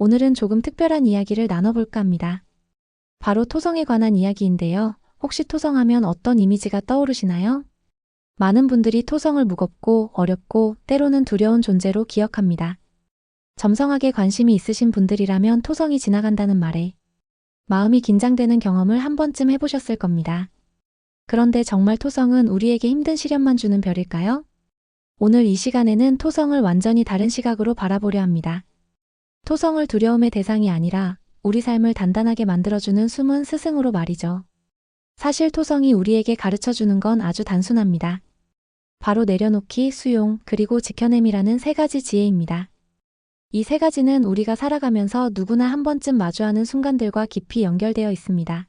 오늘은 조금 특별한 이야기를 나눠볼까 합니다. 바로 토성에 관한 이야기인데요. 혹시 토성하면 어떤 이미지가 떠오르시나요? 많은 분들이 토성을 무겁고 어렵고 때로는 두려운 존재로 기억합니다. 점성학에 관심이 있으신 분들이라면 토성이 지나간다는 말에 마음이 긴장되는 경험을 한 번쯤 해보셨을 겁니다. 그런데 정말 토성은 우리에게 힘든 시련만 주는 별일까요? 오늘 이 시간에는 토성을 완전히 다른 시각으로 바라보려 합니다. 토성을 두려움의 대상이 아니라 우리 삶을 단단하게 만들어주는 숨은 스승으로 말이죠. 사실 토성이 우리에게 가르쳐주는 건 아주 단순합니다. 바로 내려놓기, 수용, 그리고 지켜냄이라는 세 가지 지혜입니다. 이 세 가지는 우리가 살아가면서 누구나 한 번쯤 마주하는 순간들과 깊이 연결되어 있습니다.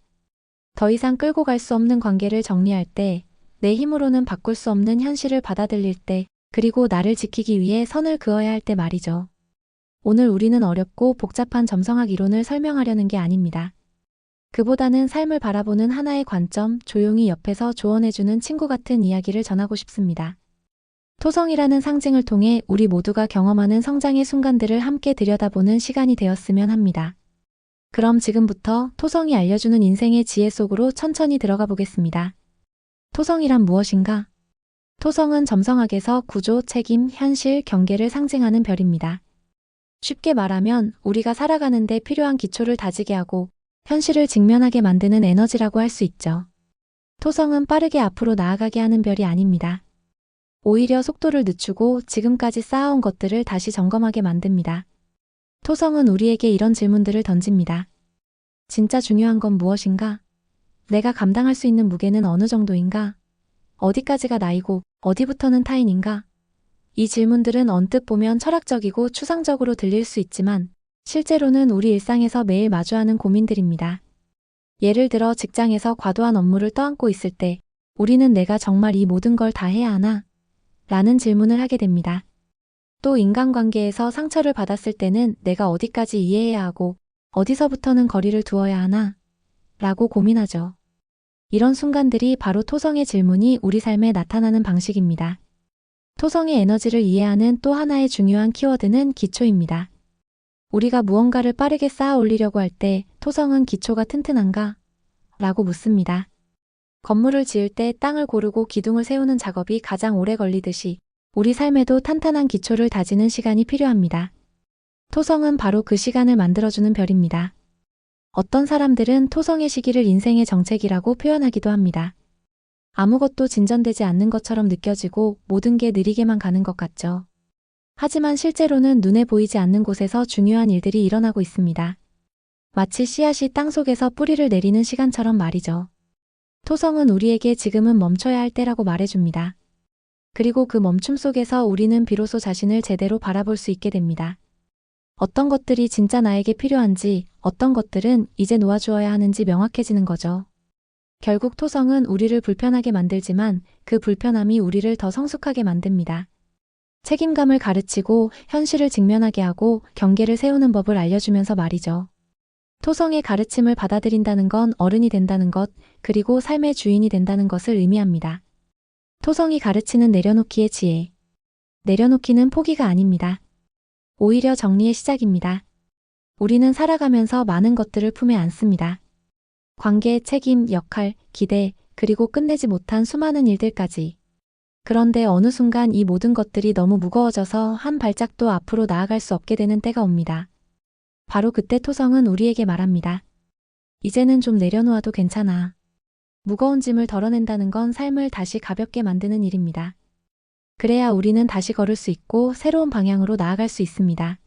더 이상 끌고 갈 수 없는 관계를 정리할 때, 내 힘으로는 바꿀 수 없는 현실을 받아들일 때, 그리고 나를 지키기 위해 선을 그어야 할 때 말이죠. 오늘 우리는 어렵고 복잡한 점성학 이론을 설명하려는 게 아닙니다. 그보다는 삶을 바라보는 하나의 관점, 조용히 옆에서 조언해주는 친구 같은 이야기를 전하고 싶습니다. 토성이라는 상징을 통해 우리 모두가 경험하는 성장의 순간들을 함께 들여다보는 시간이 되었으면 합니다. 그럼 지금부터 토성이 알려주는 인생의 지혜 속으로 천천히 들어가 보겠습니다. 토성이란 무엇인가? 토성은 점성학에서 구조, 책임, 현실, 경계를 상징하는 별입니다. 쉽게 말하면 우리가 살아가는 데 필요한 기초를 다지게 하고 현실을 직면하게 만드는 에너지라고 할 수 있죠. 토성은 빠르게 앞으로 나아가게 하는 별이 아닙니다. 오히려 속도를 늦추고 지금까지 쌓아온 것들을 다시 점검하게 만듭니다. 토성은 우리에게 이런 질문들을 던집니다. 진짜 중요한 건 무엇인가? 내가 감당할 수 있는 무게는 어느 정도인가? 어디까지가 나이고 어디부터는 타인인가? 이 질문들은 언뜻 보면 철학적이고 추상적으로 들릴 수 있지만 실제로는 우리 일상에서 매일 마주하는 고민들입니다. 예를 들어 직장에서 과도한 업무를 떠안고 있을 때 우리는 내가 정말 이 모든 걸 다 해야 하나? 라는 질문을 하게 됩니다. 또 인간관계에서 상처를 받았을 때는 내가 어디까지 이해해야 하고 어디서부터는 거리를 두어야 하나? 라고 고민하죠. 이런 순간들이 바로 토성의 질문이 우리 삶에 나타나는 방식입니다. 토성의 에너지를 이해하는 또 하나의 중요한 키워드는 기초입니다. 우리가 무언가를 빠르게 쌓아 올리려고 할 때 토성은 기초가 튼튼한가? 라고 묻습니다. 건물을 지을 때 땅을 고르고 기둥을 세우는 작업이 가장 오래 걸리듯이 우리 삶에도 탄탄한 기초를 다지는 시간이 필요합니다. 토성은 바로 그 시간을 만들어주는 별입니다. 어떤 사람들은 토성의 시기를 인생의 정책이라고 표현하기도 합니다. 아무것도 진전되지 않는 것처럼 느껴지고 모든 게 느리게만 가는 것 같죠. 하지만 실제로는 눈에 보이지 않는 곳에서 중요한 일들이 일어나고 있습니다. 마치 씨앗이 땅속에서 뿌리를 내리는 시간처럼 말이죠. 토성은 우리에게 지금은 멈춰야 할 때라고 말해줍니다. 그리고 그 멈춤 속에서 우리는 비로소 자신을 제대로 바라볼 수 있게 됩니다. 어떤 것들이 진짜 나에게 필요한지, 어떤 것들은 이제 놓아주어야 하는지 명확해지는 거죠. 결국 토성은 우리를 불편하게 만들지만 그 불편함이 우리를 더 성숙하게 만듭니다. 책임감을 가르치고 현실을 직면하게 하고 경계를 세우는 법을 알려주면서 말이죠. 토성의 가르침을 받아들인다는 건 어른이 된다는 것, 그리고 삶의 주인이 된다는 것을 의미합니다. 토성이 가르치는 내려놓기의 지혜. 내려놓기는 포기가 아닙니다. 오히려 정리의 시작입니다. 우리는 살아가면서 많은 것들을 품에 안습니다. 관계, 책임, 역할, 기대, 그리고 끝내지 못한 수많은 일들까지. 그런데 어느 순간 이 모든 것들이 너무 무거워져서 한 발짝도 앞으로 나아갈 수 없게 되는 때가 옵니다. 바로 그때 토성은 우리에게 말합니다. 이제는 좀 내려놓아도 괜찮아. 무거운 짐을 덜어낸다는 건 삶을 다시 가볍게 만드는 일입니다. 그래야 우리는 다시 걸을 수 있고 새로운 방향으로 나아갈 수 있습니다.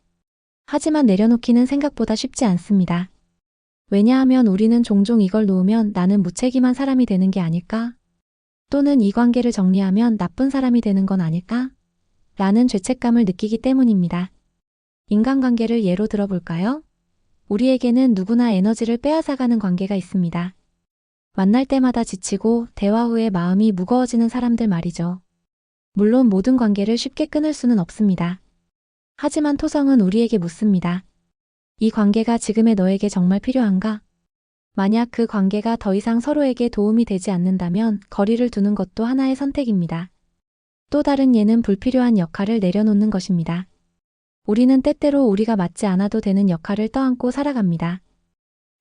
하지만 내려놓기는 생각보다 쉽지 않습니다. 왜냐하면 우리는 종종 이걸 놓으면 나는 무책임한 사람이 되는 게 아닐까? 또는 이 관계를 정리하면 나쁜 사람이 되는 건 아닐까? 라는 죄책감을 느끼기 때문입니다. 인간관계를 예로 들어볼까요? 우리에게는 누구나 에너지를 빼앗아가는 관계가 있습니다. 만날 때마다 지치고 대화 후에 마음이 무거워지는 사람들 말이죠. 물론 모든 관계를 쉽게 끊을 수는 없습니다. 하지만 토성은 우리에게 묻습니다. 이 관계가 지금의 너에게 정말 필요한가? 만약 그 관계가 더 이상 서로에게 도움이 되지 않는다면 거리를 두는 것도 하나의 선택입니다. 또 다른 예는 불필요한 역할을 내려놓는 것입니다. 우리는 때때로 우리가 맞지 않아도 되는 역할을 떠안고 살아갑니다.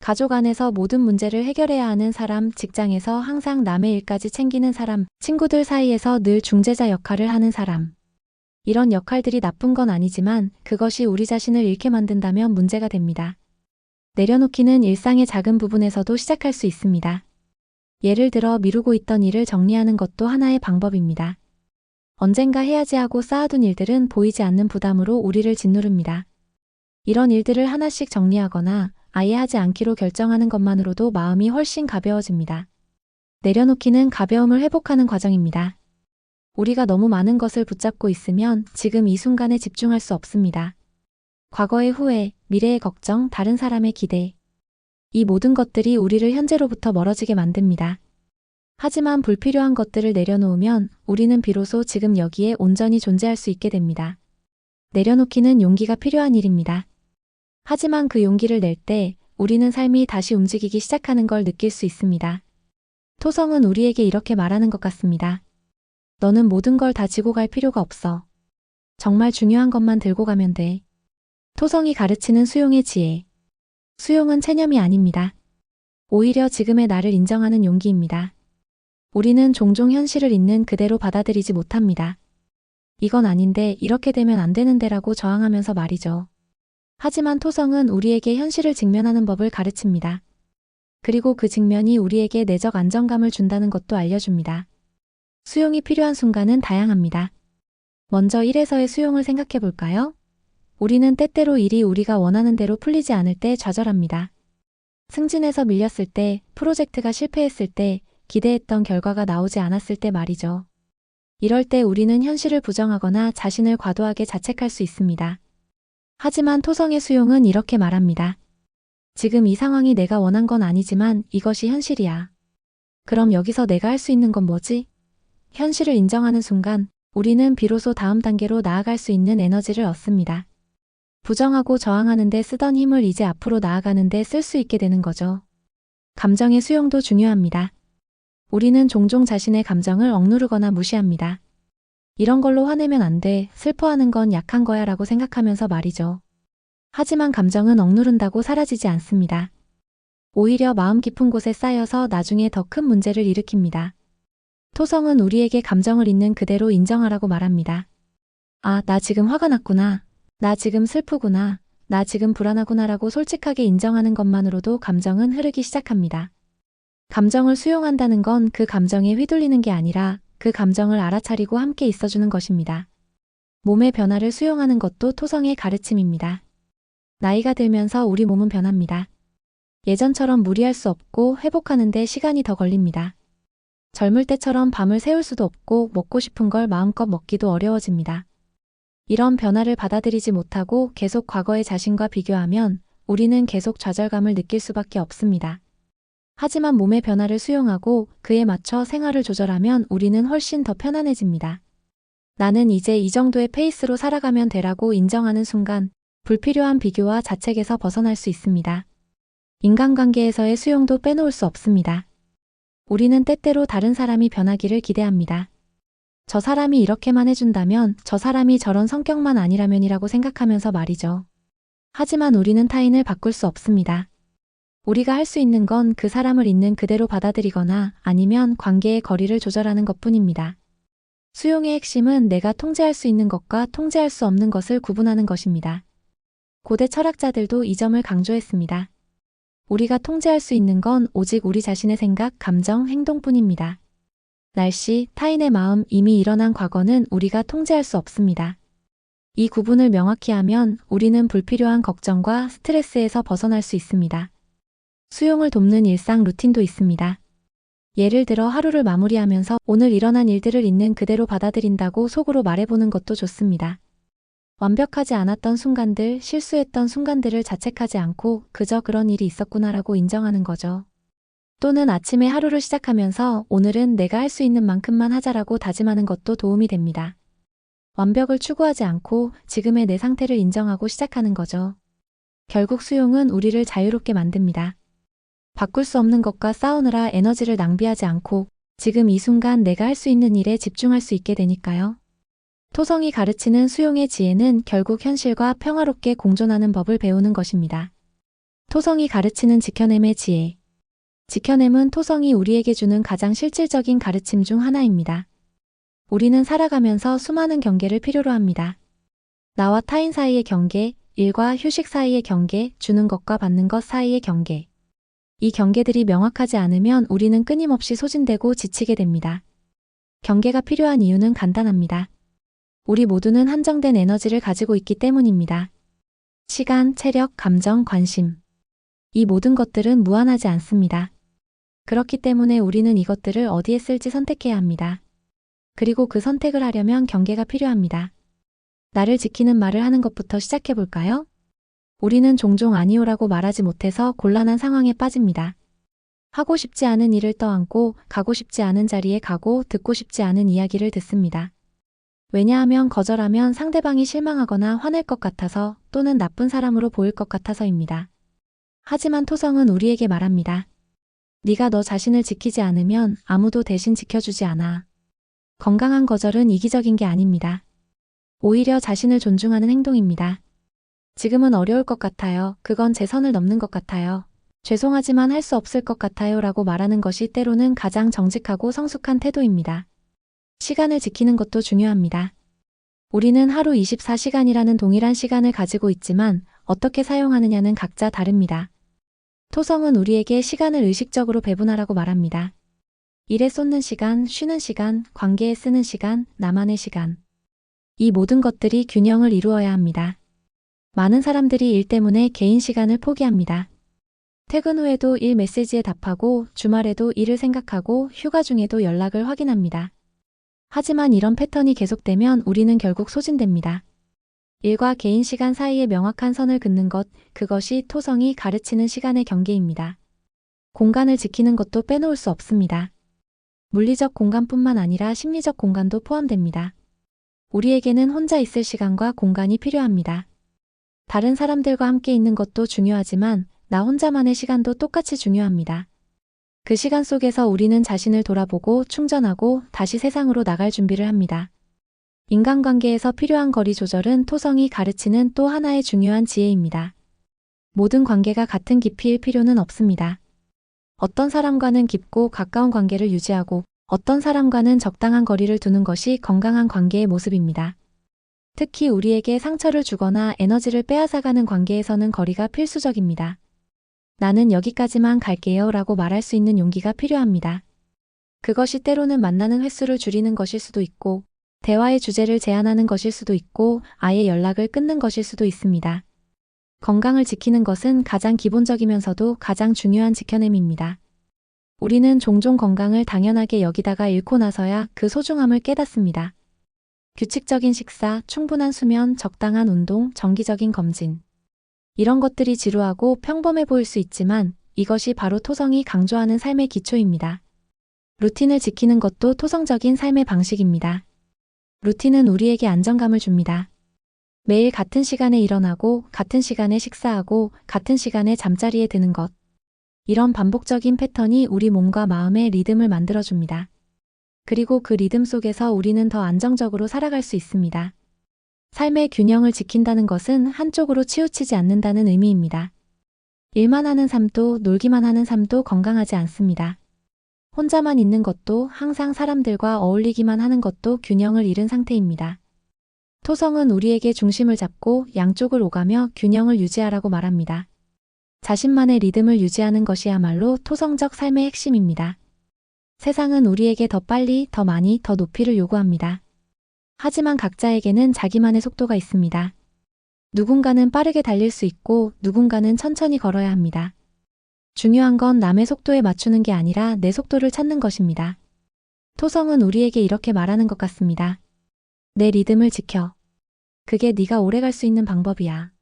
가족 안에서 모든 문제를 해결해야 하는 사람, 직장에서 항상 남의 일까지 챙기는 사람, 친구들 사이에서 늘 중재자 역할을 하는 사람. 이런 역할들이 나쁜 건 아니지만 그것이 우리 자신을 잃게 만든다면 문제가 됩니다. 내려놓기는 일상의 작은 부분에서도 시작할 수 있습니다. 예를 들어 미루고 있던 일을 정리하는 것도 하나의 방법입니다. 언젠가 해야지 하고 쌓아둔 일들은 보이지 않는 부담으로 우리를 짓누릅니다. 이런 일들을 하나씩 정리하거나 아예 하지 않기로 결정하는 것만으로도 마음이 훨씬 가벼워집니다. 내려놓기는 가벼움을 회복하는 과정입니다. 우리가 너무 많은 것을 붙잡고 있으면 지금 이 순간에 집중할 수 없습니다. 과거의 후회, 미래의 걱정, 다른 사람의 기대. 이 모든 것들이 우리를 현재로부터 멀어지게 만듭니다. 하지만 불필요한 것들을 내려놓으면 우리는 비로소 지금 여기에 온전히 존재할 수 있게 됩니다. 내려놓기는 용기가 필요한 일입니다. 하지만 그 용기를 낼 때 우리는 삶이 다시 움직이기 시작하는 걸 느낄 수 있습니다. 토성은 우리에게 이렇게 말하는 것 같습니다. 너는 모든 걸 다 지고 갈 필요가 없어. 정말 중요한 것만 들고 가면 돼. 토성이 가르치는 수용의 지혜. 수용은 체념이 아닙니다. 오히려 지금의 나를 인정하는 용기입니다. 우리는 종종 현실을 있는 그대로 받아들이지 못합니다. 이건 아닌데, 이렇게 되면 안 되는데라고 저항하면서 말이죠. 하지만 토성은 우리에게 현실을 직면하는 법을 가르칩니다. 그리고 그 직면이 우리에게 내적 안정감을 준다는 것도 알려줍니다. 수용이 필요한 순간은 다양합니다. 먼저 1에서의 수용을 생각해 볼까요? 우리는 때때로 일이 우리가 원하는 대로 풀리지 않을 때 좌절합니다. 승진에서 밀렸을 때, 프로젝트가 실패했을 때, 기대했던 결과가 나오지 않았을 때 말이죠. 이럴 때 우리는 현실을 부정하거나 자신을 과도하게 자책할 수 있습니다. 하지만 토성의 수용은 이렇게 말합니다. 지금 이 상황이 내가 원한 건 아니지만 이것이 현실이야. 그럼 여기서 내가 할 수 있는 건 뭐지? 현실을 인정하는 순간 우리는 비로소 다음 단계로 나아갈 수 있는 에너지를 얻습니다. 부정하고 저항하는 데 쓰던 힘을 이제 앞으로 나아가는 데 쓸 수 있게 되는 거죠. 감정의 수용도 중요합니다. 우리는 종종 자신의 감정을 억누르거나 무시합니다. 이런 걸로 화내면 안 돼, 슬퍼하는 건 약한 거야 라고 생각하면서 말이죠. 하지만 감정은 억누른다고 사라지지 않습니다. 오히려 마음 깊은 곳에 쌓여서 나중에 더 큰 문제를 일으킵니다. 토성은 우리에게 감정을 있는 그대로 인정하라고 말합니다. 아, 나 지금 화가 났구나. 나 지금 슬프구나. 나 지금 불안하구나 라고 솔직하게 인정하는 것만으로도 감정은 흐르기 시작합니다. 감정을 수용한다는 건 그 감정에 휘둘리는 게 아니라 그 감정을 알아차리고 함께 있어주는 것입니다. 몸의 변화를 수용하는 것도 토성의 가르침입니다. 나이가 들면서 우리 몸은 변합니다. 예전처럼 무리할 수 없고 회복하는 데 시간이 더 걸립니다. 젊을 때처럼 밤을 새울 수도 없고 먹고 싶은 걸 마음껏 먹기도 어려워집니다. 이런 변화를 받아들이지 못하고 계속 과거의 자신과 비교하면 우리는 계속 좌절감을 느낄 수밖에 없습니다. 하지만 몸의 변화를 수용하고 그에 맞춰 생활을 조절하면 우리는 훨씬 더 편안해집니다. 나는 이제 이 정도의 페이스로 살아가면 되라고 인정하는 순간 불필요한 비교와 자책에서 벗어날 수 있습니다. 인간관계에서의 수용도 빼놓을 수 없습니다. 우리는 때때로 다른 사람이 변하기를 기대합니다. 저 사람이 이렇게만 해준다면, 저 사람이 저런 성격만 아니라면이라고 생각하면서 말이죠. 하지만 우리는 타인을 바꿀 수 없습니다. 우리가 할 수 있는 건 그 사람을 있는 그대로 받아들이거나 아니면 관계의 거리를 조절하는 것뿐입니다. 수용의 핵심은 내가 통제할 수 있는 것과 통제할 수 없는 것을 구분하는 것입니다. 고대 철학자들도 이 점을 강조했습니다. 우리가 통제할 수 있는 건 오직 우리 자신의 생각, 감정, 행동뿐입니다. 날씨, 타인의 마음, 이미 일어난 과거는 우리가 통제할 수 없습니다. 이 구분을 명확히 하면 우리는 불필요한 걱정과 스트레스에서 벗어날 수 있습니다. 수용을 돕는 일상 루틴도 있습니다. 예를 들어 하루를 마무리하면서 오늘 일어난 일들을 있는 그대로 받아들인다고 속으로 말해보는 것도 좋습니다. 완벽하지 않았던 순간들, 실수했던 순간들을 자책하지 않고 그저 그런 일이 있었구나라고 인정하는 거죠. 또는 아침에 하루를 시작하면서 오늘은 내가 할 수 있는 만큼만 하자라고 다짐하는 것도 도움이 됩니다. 완벽을 추구하지 않고 지금의 내 상태를 인정하고 시작하는 거죠. 결국 수용은 우리를 자유롭게 만듭니다. 바꿀 수 없는 것과 싸우느라 에너지를 낭비하지 않고 지금 이 순간 내가 할 수 있는 일에 집중할 수 있게 되니까요. 토성이 가르치는 수용의 지혜는 결국 현실과 평화롭게 공존하는 법을 배우는 것입니다. 토성이 가르치는 지켜냄의 지혜. 지켜냄은 토성이 우리에게 주는 가장 실질적인 가르침 중 하나입니다. 우리는 살아가면서 수많은 경계를 필요로 합니다. 나와 타인 사이의 경계, 일과 휴식 사이의 경계, 주는 것과 받는 것 사이의 경계. 이 경계들이 명확하지 않으면 우리는 끊임없이 소진되고 지치게 됩니다. 경계가 필요한 이유는 간단합니다. 우리 모두는 한정된 에너지를 가지고 있기 때문입니다. 시간, 체력, 감정, 관심. 이 모든 것들은 무한하지 않습니다. 그렇기 때문에 우리는 이것들을 어디에 쓸지 선택해야 합니다. 그리고 그 선택을 하려면 경계가 필요합니다. 나를 지키는 말을 하는 것부터 시작해 볼까요? 우리는 종종 아니오라고 말하지 못해서 곤란한 상황에 빠집니다. 하고 싶지 않은 일을 떠안고, 가고 싶지 않은 자리에 가고, 듣고 싶지 않은 이야기를 듣습니다. 왜냐하면 거절하면 상대방이 실망하거나 화낼 것 같아서 또는 나쁜 사람으로 보일 것 같아서입니다. 하지만 토성은 우리에게 말합니다. 네가 너 자신을 지키지 않으면 아무도 대신 지켜주지 않아. 건강한 거절은 이기적인 게 아닙니다. 오히려 자신을 존중하는 행동입니다. 지금은 어려울 것 같아요. 그건 제 선을 넘는 것 같아요. 죄송하지만 할 수 없을 것 같아요 라고 말하는 것이 때로는 가장 정직하고 성숙한 태도입니다. 시간을 지키는 것도 중요합니다. 우리는 하루 24시간이라는 동일한 시간을 가지고 있지만 어떻게 사용하느냐는 각자 다릅니다. 토성은 우리에게 시간을 의식적으로 배분하라고 말합니다. 일에 쏟는 시간, 쉬는 시간, 관계에 쓰는 시간, 나만의 시간. 이 모든 것들이 균형을 이루어야 합니다. 많은 사람들이 일 때문에 개인 시간을 포기합니다. 퇴근 후에도 일 메시지에 답하고 주말에도 일을 생각하고 휴가 중에도 연락을 확인합니다. 하지만 이런 패턴이 계속되면 우리는 결국 소진됩니다. 일과 개인 시간 사이에 명확한 선을 긋는 것, 그것이 토성이 가르치는 시간의 경계입니다. 공간을 지키는 것도 빼놓을 수 없습니다. 물리적 공간뿐만 아니라 심리적 공간도 포함됩니다. 우리에게는 혼자 있을 시간과 공간이 필요합니다. 다른 사람들과 함께 있는 것도 중요하지만 나 혼자만의 시간도 똑같이 중요합니다. 그 시간 속에서 우리는 자신을 돌아보고 충전하고 다시 세상으로 나갈 준비를 합니다. 인간관계에서 필요한 거리 조절은 토성이 가르치는 또 하나의 중요한 지혜입니다. 모든 관계가 같은 깊이일 필요는 없습니다. 어떤 사람과는 깊고 가까운 관계를 유지하고 어떤 사람과는 적당한 거리를 두는 것이 건강한 관계의 모습입니다. 특히 우리에게 상처를 주거나 에너지를 빼앗아가는 관계에서는 거리가 필수적입니다. 나는 여기까지만 갈게요 라고 말할 수 있는 용기가 필요합니다. 그것이 때로는 만나는 횟수를 줄이는 것일 수도 있고, 대화의 주제를 제한하는 것일 수도 있고, 아예 연락을 끊는 것일 수도 있습니다. 건강을 지키는 것은 가장 기본적이면서도 가장 중요한 지켜냄입니다. 우리는 종종 건강을 당연하게 여기다가 잃고 나서야 그 소중함을 깨닫습니다. 규칙적인 식사, 충분한 수면, 적당한 운동, 정기적인 검진. 이런 것들이 지루하고 평범해 보일 수 있지만 이것이 바로 토성이 강조하는 삶의 기초입니다. 루틴을 지키는 것도 토성적인 삶의 방식입니다. 루틴은 우리에게 안정감을 줍니다. 매일 같은 시간에 일어나고 같은 시간에 식사하고 같은 시간에 잠자리에 드는 것. 이런 반복적인 패턴이 우리 몸과 마음의 리듬을 만들어줍니다. 그리고 그 리듬 속에서 우리는 더 안정적으로 살아갈 수 있습니다. 삶의 균형을 지킨다는 것은 한쪽으로 치우치지 않는다는 의미입니다. 일만 하는 삶도 놀기만 하는 삶도 건강하지 않습니다. 혼자만 있는 것도 항상 사람들과 어울리기만 하는 것도 균형을 잃은 상태입니다. 토성은 우리에게 중심을 잡고 양쪽을 오가며 균형을 유지하라고 말합니다. 자신만의 리듬을 유지하는 것이야말로 토성적 삶의 핵심입니다. 세상은 우리에게 더 빨리, 더 많이, 더 높이를 요구합니다. 하지만 각자에게는 자기만의 속도가 있습니다. 누군가는 빠르게 달릴 수 있고 누군가는 천천히 걸어야 합니다. 중요한 건 남의 속도에 맞추는 게 아니라 내 속도를 찾는 것입니다. 토성은 우리에게 이렇게 말하는 것 같습니다. 내 리듬을 지켜. 그게 네가 오래 갈 수 있는 방법이야.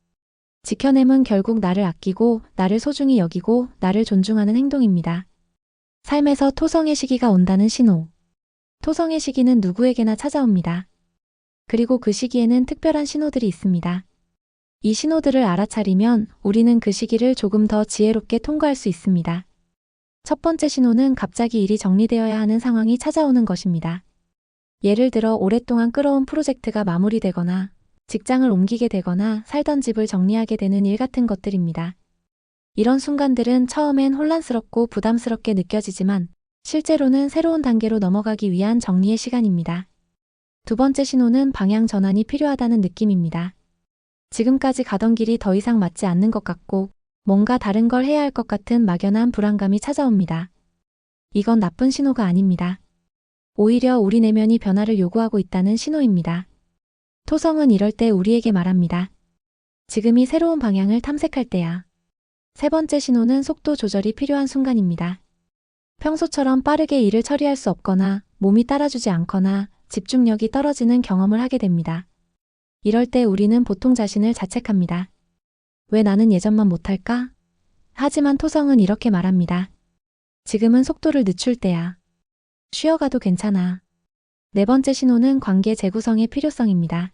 지켜냄은 결국 나를 아끼고 나를 소중히 여기고 나를 존중하는 행동입니다. 삶에서 토성의 시기가 온다는 신호. 토성의 시기는 누구에게나 찾아옵니다. 그리고 그 시기에는 특별한 신호들이 있습니다. 이 신호들을 알아차리면 우리는 그 시기를 조금 더 지혜롭게 통과할 수 있습니다. 첫 번째 신호는 갑자기 일이 정리되어야 하는 상황이 찾아오는 것입니다. 예를 들어 오랫동안 끌어온 프로젝트가 마무리되거나 직장을 옮기게 되거나 살던 집을 정리하게 되는 일 같은 것들입니다. 이런 순간들은 처음엔 혼란스럽고 부담스럽게 느껴지지만 실제로는 새로운 단계로 넘어가기 위한 정리의 시간입니다. 두 번째 신호는 방향 전환이 필요하다는 느낌입니다. 지금까지 가던 길이 더 이상 맞지 않는 것 같고 뭔가 다른 걸 해야 할 것 같은 막연한 불안감이 찾아옵니다. 이건 나쁜 신호가 아닙니다. 오히려 우리 내면이 변화를 요구하고 있다는 신호입니다. 토성은 이럴 때 우리에게 말합니다. 지금이 새로운 방향을 탐색할 때야. 세 번째 신호는 속도 조절이 필요한 순간입니다. 평소처럼 빠르게 일을 처리할 수 없거나 몸이 따라주지 않거나 집중력이 떨어지는 경험을 하게 됩니다. 이럴 때 우리는 보통 자신을 자책합니다. 왜 나는 예전만 못할까? 하지만 토성은 이렇게 말합니다. 지금은 속도를 늦출 때야. 쉬어가도 괜찮아. 네 번째 신호는 관계 재구성의 필요성입니다.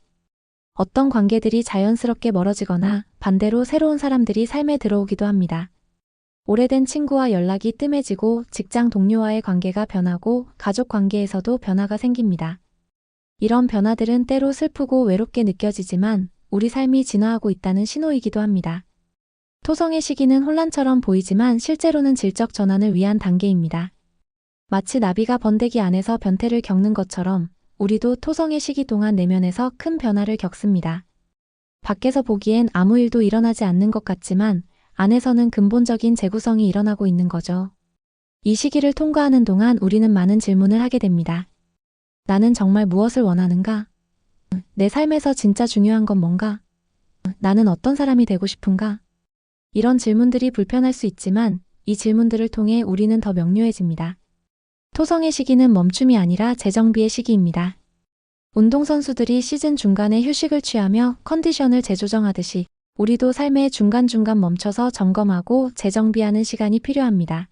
어떤 관계들이 자연스럽게 멀어지거나 반대로 새로운 사람들이 삶에 들어오기도 합니다. 오래된 친구와 연락이 뜸해지고 직장 동료와의 관계가 변하고 가족 관계에서도 변화가 생깁니다. 이런 변화들은 때로 슬프고 외롭게 느껴지지만 우리 삶이 진화하고 있다는 신호이기도 합니다. 토성의 시기는 혼란처럼 보이지만 실제로는 질적 전환을 위한 단계입니다. 마치 나비가 번데기 안에서 변태를 겪는 것처럼 우리도 토성의 시기 동안 내면에서 큰 변화를 겪습니다. 밖에서 보기엔 아무 일도 일어나지 않는 것 같지만 안에서는 근본적인 재구성이 일어나고 있는 거죠. 이 시기를 통과하는 동안 우리는 많은 질문을 하게 됩니다. 나는 정말 무엇을 원하는가? 내 삶에서 진짜 중요한 건 뭔가? 나는 어떤 사람이 되고 싶은가? 이런 질문들이 불편할 수 있지만 이 질문들을 통해 우리는 더 명료해집니다. 토성의 시기는 멈춤이 아니라 재정비의 시기입니다. 운동선수들이 시즌 중간에 휴식을 취하며 컨디션을 재조정하듯이 우리도 삶의 중간중간 멈춰서 점검하고 재정비하는 시간이 필요합니다.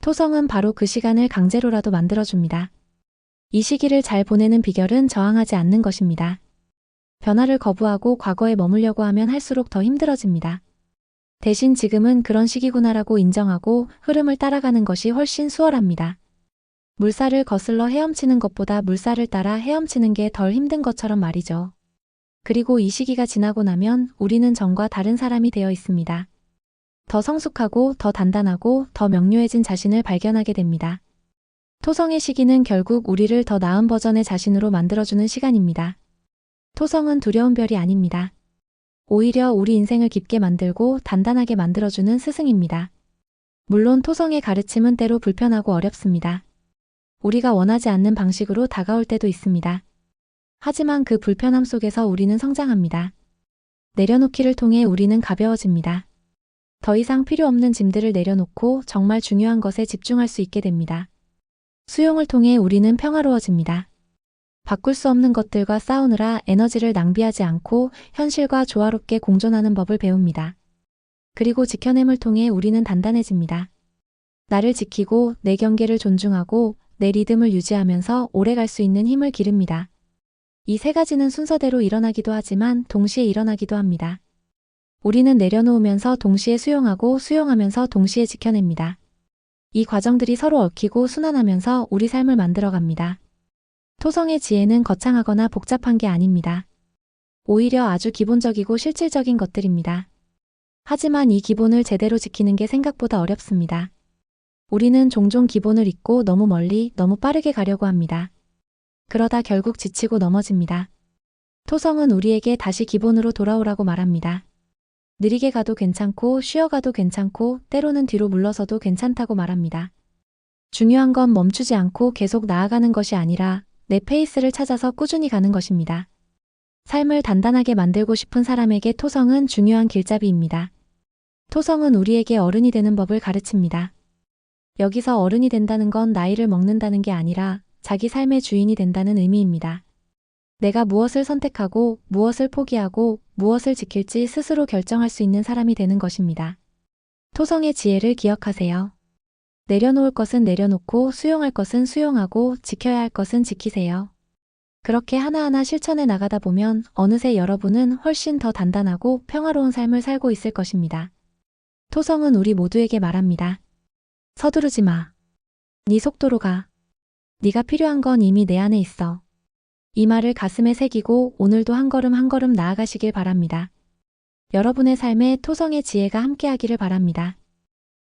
토성은 바로 그 시간을 강제로라도 만들어줍니다. 이 시기를 잘 보내는 비결은 저항하지 않는 것입니다. 변화를 거부하고 과거에 머물려고 하면 할수록 더 힘들어집니다. 대신 지금은 그런 시기구나라고 인정하고 흐름을 따라가는 것이 훨씬 수월합니다. 물살을 거슬러 헤엄치는 것보다 물살을 따라 헤엄치는 게 덜 힘든 것처럼 말이죠. 그리고 이 시기가 지나고 나면 우리는 전과 다른 사람이 되어 있습니다. 더 성숙하고 더 단단하고 더 명료해진 자신을 발견하게 됩니다. 토성의 시기는 결국 우리를 더 나은 버전의 자신으로 만들어주는 시간입니다. 토성은 두려운 별이 아닙니다. 오히려 우리 인생을 깊게 만들고 단단하게 만들어주는 스승입니다. 물론 토성의 가르침은 때로 불편하고 어렵습니다. 우리가 원하지 않는 방식으로 다가올 때도 있습니다. 하지만 그 불편함 속에서 우리는 성장합니다. 내려놓기를 통해 우리는 가벼워집니다. 더 이상 필요 없는 짐들을 내려놓고 정말 중요한 것에 집중할 수 있게 됩니다. 수용을 통해 우리는 평화로워집니다. 바꿀 수 없는 것들과 싸우느라 에너지를 낭비하지 않고 현실과 조화롭게 공존하는 법을 배웁니다. 그리고 지켜냄을 통해 우리는 단단해집니다. 나를 지키고 내 경계를 존중하고 내 리듬을 유지하면서 오래 갈 수 있는 힘을 기릅니다. 이 세 가지는 순서대로 일어나기도 하지만 동시에 일어나기도 합니다. 우리는 내려놓으면서 동시에 수용하고 수용하면서 동시에 지켜냅니다. 이 과정들이 서로 얽히고 순환하면서 우리 삶을 만들어갑니다. 토성의 지혜는 거창하거나 복잡한 게 아닙니다. 오히려 아주 기본적이고 실질적인 것들입니다. 하지만 이 기본을 제대로 지키는 게 생각보다 어렵습니다. 우리는 종종 기본을 잊고 너무 멀리, 너무 빠르게 가려고 합니다. 그러다 결국 지치고 넘어집니다. 토성은 우리에게 다시 기본으로 돌아오라고 말합니다. 느리게 가도 괜찮고 쉬어가도 괜찮고 때로는 뒤로 물러서도 괜찮다고 말합니다. 중요한 건 멈추지 않고 계속 나아가는 것이 아니라 내 페이스를 찾아서 꾸준히 가는 것입니다. 삶을 단단하게 만들고 싶은 사람에게 토성은 중요한 길잡이입니다. 토성은 우리에게 어른이 되는 법을 가르칩니다. 여기서 어른이 된다는 건 나이를 먹는다는 게 아니라 자기 삶의 주인이 된다는 의미입니다. 내가 무엇을 선택하고 무엇을 포기하고 무엇을 지킬지 스스로 결정할 수 있는 사람이 되는 것입니다. 토성의 지혜를 기억하세요. 내려놓을 것은 내려놓고 수용할 것은 수용하고 지켜야 할 것은 지키세요. 그렇게 하나하나 실천해 나가다 보면 어느새 여러분은 훨씬 더 단단하고 평화로운 삶을 살고 있을 것입니다. 토성은 우리 모두에게 말합니다. 서두르지 마. 네 속도로 가. 네가 필요한 건 이미 내 안에 있어. 이 말을 가슴에 새기고 오늘도 한 걸음 한 걸음 나아가시길 바랍니다. 여러분의 삶에 토성의 지혜가 함께하기를 바랍니다.